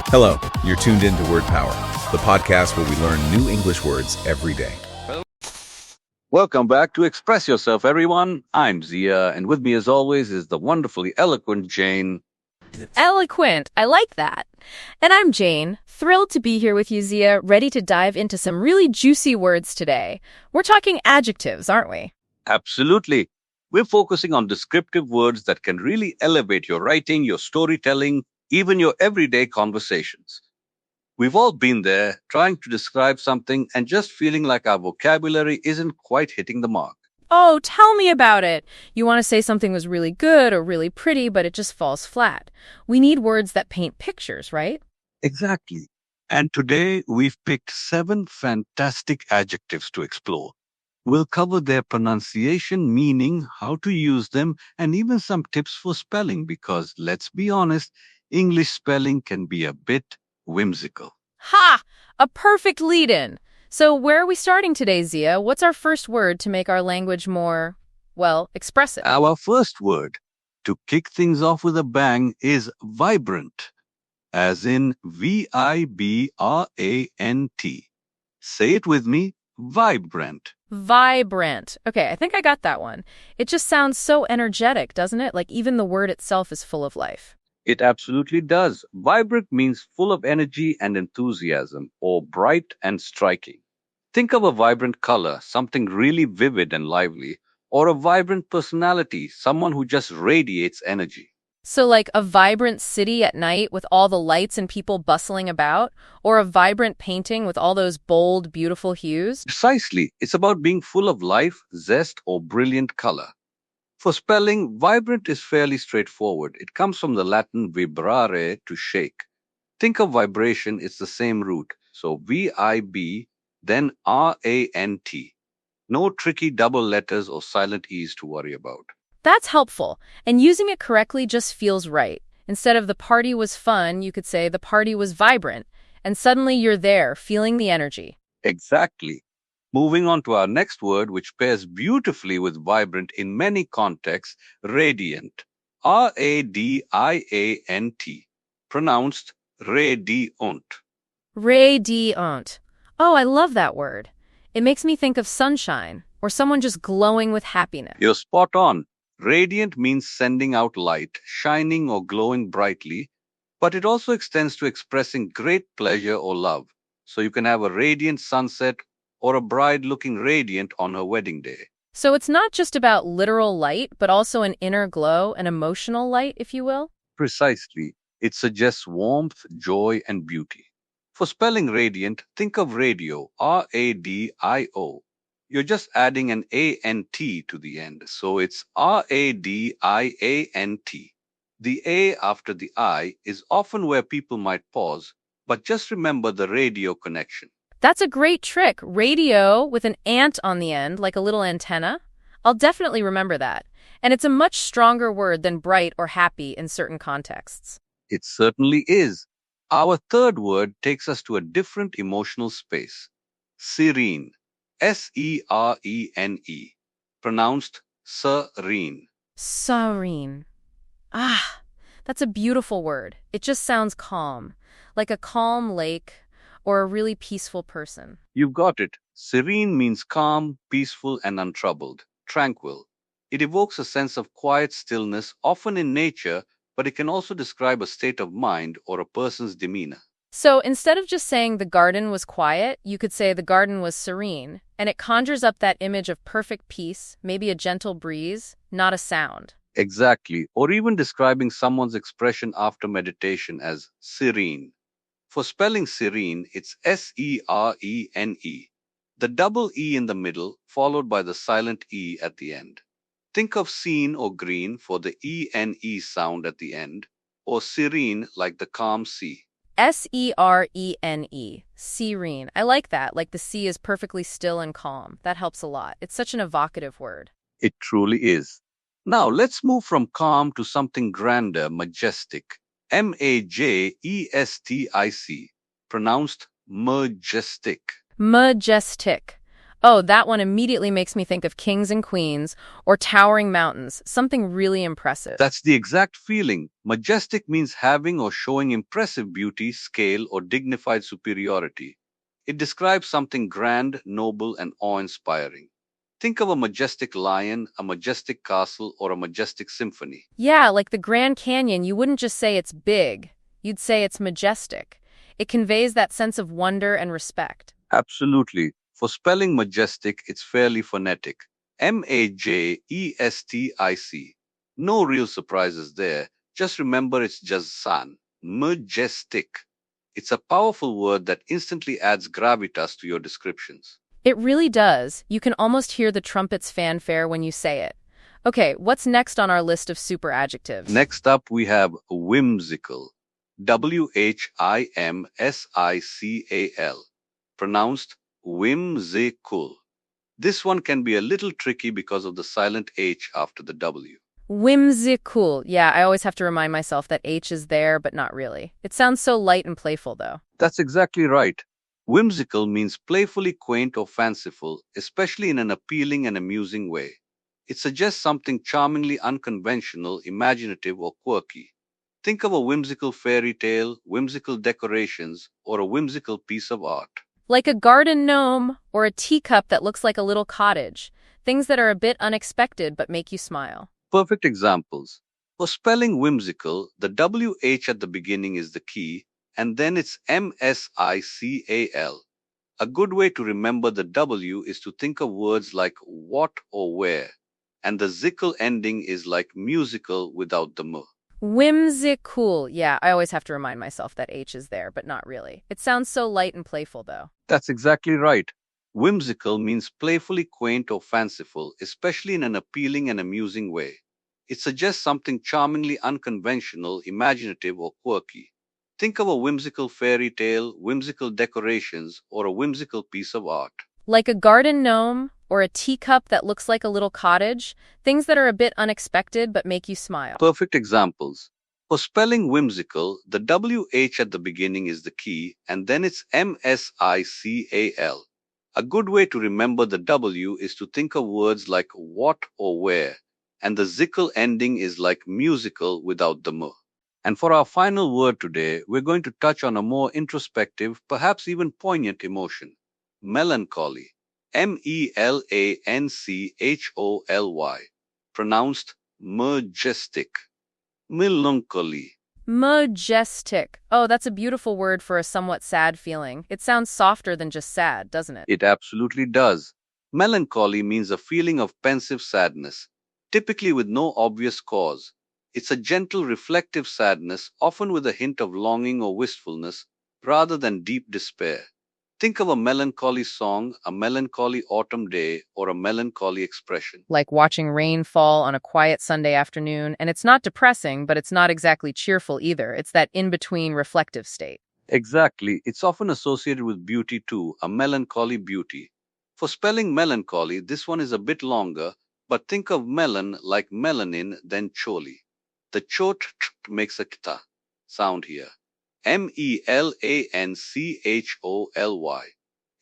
Hello, you're tuned in to Word Power, the podcast where we learn new English words every day. Welcome back to Express Yourself, everyone. I'm Zia, and with me, as always, is the wonderfully eloquent Jane. Eloquent. I like that. And I'm Jane, thrilled to be here with you, Zia, ready to dive into some really juicy words today. We're talking adjectives, aren't we? Absolutely. We're focusing on descriptive words that can really elevate your writing, your storytelling, even your everyday conversations. We've all been there, trying to describe something and just feeling like our vocabulary isn't quite hitting the mark. Oh, tell me about it. You want to say something was really good or really pretty, but it just falls flat. We need words that paint pictures, right? Exactly. And today we've picked 7 fantastic adjectives to explore. We'll cover their pronunciation, meaning, how to use them, and even some tips for spelling because, let's be honest, English spelling can be a bit whimsical. Ha! A perfect lead-in. So where are we starting today, Zia? What's our first word to make our language more, expressive? Our first word to kick things off with a bang is vibrant, as in Vibrant. Say it with me, vibrant. Vibrant. Okay, I think I got that one. It just sounds so energetic, doesn't it? Like even the word itself is full of life. It absolutely does. Vibrant means full of energy and enthusiasm, or bright and striking. Think of a vibrant color, something really vivid and lively, or a vibrant personality, someone who just radiates energy. So like a vibrant city at night with all the lights and people bustling about, or a vibrant painting with all those bold, beautiful hues? Precisely, it's about being full of life, zest, or brilliant color. For spelling, vibrant is fairly straightforward. It comes from the Latin vibrare, to shake. Think of vibration, it's the same root. So V-I-B, then R-A-N-T. No tricky double letters or silent E's to worry about. That's helpful, and using it correctly just feels right. Instead of the party was fun, you could say the party was vibrant, and suddenly you're there, feeling the energy. Exactly. Moving on to our next word, which pairs beautifully with vibrant in many contexts, radiant. R-A-D-I-A-N-T. Pronounced radiant. Radiant. Oh, I love that word. It makes me think of sunshine, or someone just glowing with happiness. You're spot on. Radiant means sending out light, shining or glowing brightly, but it also extends to expressing great pleasure or love. So you can have a radiant sunset or a bride looking radiant on her wedding day. So it's not just about literal light, but also an inner glow, an emotional light, if you will? Precisely. It suggests warmth, joy, and beauty. For spelling radiant, think of radio, R-A-D-I-O. You're just adding an A-N-T to the end, so it's R-A-D-I-A-N-T. The A after the I is often where people might pause, but just remember the radio connection. That's a great trick. Radio with an ant on the end, like a little antenna. I'll definitely remember that. And it's a much stronger word than bright or happy in certain contexts. It certainly is. Our third word takes us to a different emotional space. Serene. S-E-R-E-N-E. Pronounced serene. Serene. Ah, that's a beautiful word. It just sounds calm, like a calm lake or a really peaceful person. You've got it. Serene means calm, peaceful, and untroubled, tranquil. It evokes a sense of quiet stillness, often in nature, but it can also describe a state of mind or a person's demeanor. So instead of just saying the garden was quiet, you could say the garden was serene, and it conjures up that image of perfect peace, maybe a gentle breeze, not a sound. Exactly. Or even describing someone's expression after meditation as serene. For spelling serene, it's S-E-R-E-N-E. The double E in the middle, followed by the silent E at the end. Think of seen or green for the E-N-E sound at the end, or serene like the calm sea. Serene. Serene. I like that, like the sea is perfectly still and calm. That helps a lot. It's such an evocative word. It truly is. Now let's move from calm to something grander, majestic. M-A-J-E-S-T-I-C. Pronounced majestic. Majestic. Oh, that one immediately makes me think of kings and queens or towering mountains, something really impressive. That's the exact feeling. Majestic means having or showing impressive beauty, scale, or dignified superiority. It describes something grand, noble, and awe-inspiring. Think of a majestic lion, a majestic castle, or a majestic symphony. Yeah, like the Grand Canyon, you wouldn't just say it's big, you'd say it's majestic. It conveys that sense of wonder and respect. Absolutely. For spelling majestic, it's fairly phonetic. Majestic. No real surprises there. Just remember it's just san. Majestic. It's a powerful word that instantly adds gravitas to your descriptions. It really does. You can almost hear the trumpet's fanfare when you say it. Okay, what's next on our list of super adjectives? Next up, we have whimsical. Whimsical. Pronounced whimsical. This one can be a little tricky because of the silent H after the W. Whimsical. Yeah, I always have to remind myself that H is there, but not really. It sounds so light and playful, though. That's exactly right. Whimsical means playfully quaint or fanciful, especially in an appealing and amusing way. It suggests something charmingly unconventional, imaginative, or quirky. Think of a whimsical fairy tale, whimsical decorations, or a whimsical piece of art. Like a garden gnome or a teacup that looks like a little cottage. Things that are a bit unexpected but make you smile. Perfect examples. For spelling whimsical, the WH at the beginning is the key, and then it's MSICAL. A good way to remember the W is to think of words like what or where, and the zical ending is like musical without the M. Whimsical. Yeah, I always have to remind myself that H is there, but not really. It sounds so light and playful, though. That's exactly right. Whimsical means playfully quaint or fanciful, especially in an appealing and amusing way. It suggests something charmingly unconventional, imaginative, or quirky. Think of a whimsical fairy tale, whimsical decorations, or a whimsical piece of art. Like a garden gnome or a teacup that looks like a little cottage. Things that are a bit unexpected but make you smile. Perfect examples. For spelling whimsical, the WH at the beginning is the key, and then it's MSICAL. A good way to remember the W is to think of words like what or where, and the zical ending is like musical without the M. And for our final word today, we're going to touch on a more introspective, perhaps even poignant emotion, melancholy. Melancholy. Pronounced majestic. Melancholy. Majestic. Oh, that's a beautiful word for a somewhat sad feeling. It sounds softer than just sad, doesn't it? It absolutely does. Melancholy means a feeling of pensive sadness, typically with no obvious cause. It's a gentle, reflective sadness, often with a hint of longing or wistfulness, rather than deep despair. Think of a melancholy song, a melancholy autumn day, or a melancholy expression. Like watching rain fall on a quiet Sunday afternoon, and it's not depressing, but it's not exactly cheerful either. It's that in-between reflective state. Exactly. It's often associated with beauty too, a melancholy beauty. For spelling melancholy, this one is a bit longer, but think of melon like melanin, then choli. The chot makes a kta sound here. Melancholy.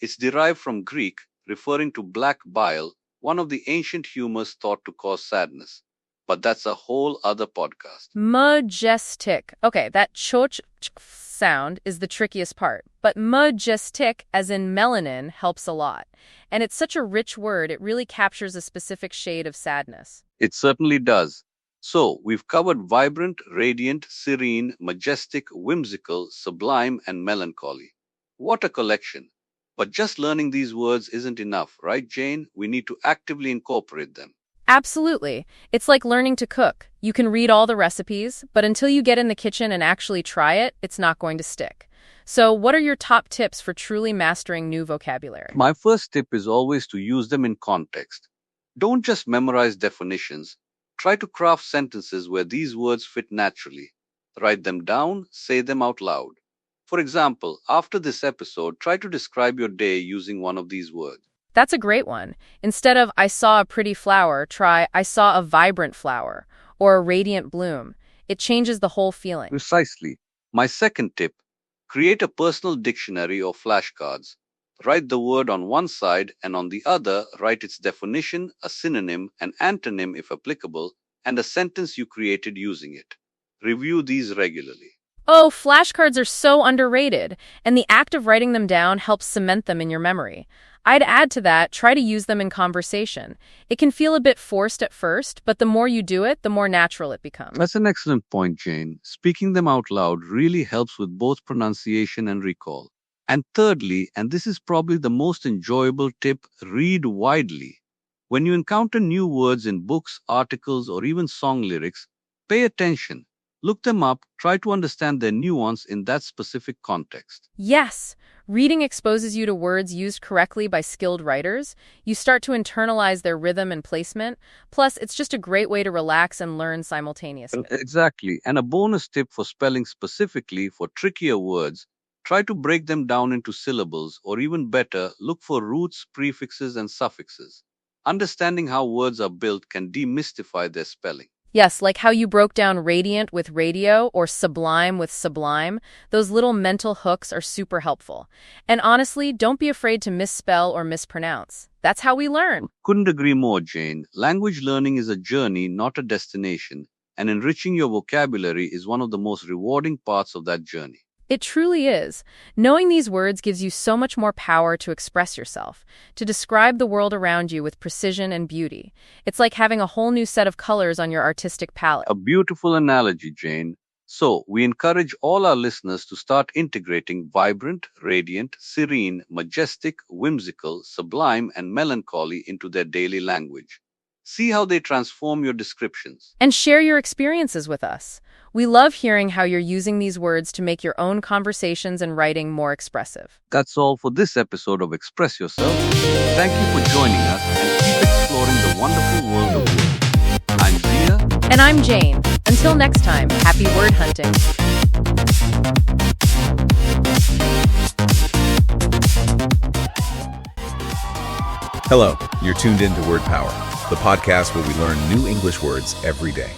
It's derived from Greek, referring to black bile, one of the ancient humors thought to cause sadness. But that's a whole other podcast. Majestic. Okay, that choch sound is the trickiest part. But majestic, as in melanin, helps a lot. And it's such a rich word, it really captures a specific shade of sadness. It certainly does. So, we've covered vibrant, radiant, serene, majestic, whimsical, sublime, and melancholy. What a collection. But just learning these words isn't enough, right, Jane? We need to actively incorporate them. Absolutely. It's like learning to cook. You can read all the recipes, but until you get in the kitchen and actually try it, it's not going to stick. So, what are your top tips for truly mastering new vocabulary? My first tip is always to use them in context. Don't just memorize definitions. Try to craft sentences where these words fit naturally. Write them down, say them out loud. For example, after this episode, try to describe your day using one of these words. That's a great one. Instead of I saw a pretty flower, try I saw a vibrant flower or a radiant bloom. It changes the whole feeling. Precisely. My second tip, create a personal dictionary or flashcards. Write the word on one side and on the other, write its definition, a synonym, an antonym if applicable, and a sentence you created using it. Review these regularly. Oh, flashcards are so underrated, and the act of writing them down helps cement them in your memory. I'd add to that, try to use them in conversation. It can feel a bit forced at first, but the more you do it, the more natural it becomes. That's an excellent point, Jane. Speaking them out loud really helps with both pronunciation and recall. And thirdly, and this is probably the most enjoyable tip, read widely. When you encounter new words in books, articles, or even song lyrics, pay attention. Look them up, try to understand their nuance in that specific context. Yes, reading exposes you to words used correctly by skilled writers. You start to internalize their rhythm and placement. Plus, it's just a great way to relax and learn simultaneously. Exactly. And a bonus tip for spelling specifically for trickier words, try to break them down into syllables, or even better, look for roots, prefixes, and suffixes. Understanding how words are built can demystify their spelling. Yes, like how you broke down radiant with radio or sublime with sublime. Those little mental hooks are super helpful. And honestly, don't be afraid to misspell or mispronounce. That's how we learn. Couldn't agree more, Jane. Language learning is a journey, not a destination, and enriching your vocabulary is one of the most rewarding parts of that journey. It truly is. Knowing these words gives you so much more power to express yourself, to describe the world around you with precision and beauty. It's like having a whole new set of colors on your artistic palette. A beautiful analogy, Jane. So, we encourage all our listeners to start integrating vibrant, radiant, serene, majestic, whimsical, sublime, and melancholy into their daily language. See how they transform your descriptions. And share your experiences with us. We love hearing how you're using these words to make your own conversations and writing more expressive. That's all for this episode of Express Yourself. Thank you for joining us and keep exploring the wonderful world of words. I'm Zia. And I'm Jane. Until next time, happy word hunting. Hello, you're tuned in to Word Power, the podcast where we learn new English words every day.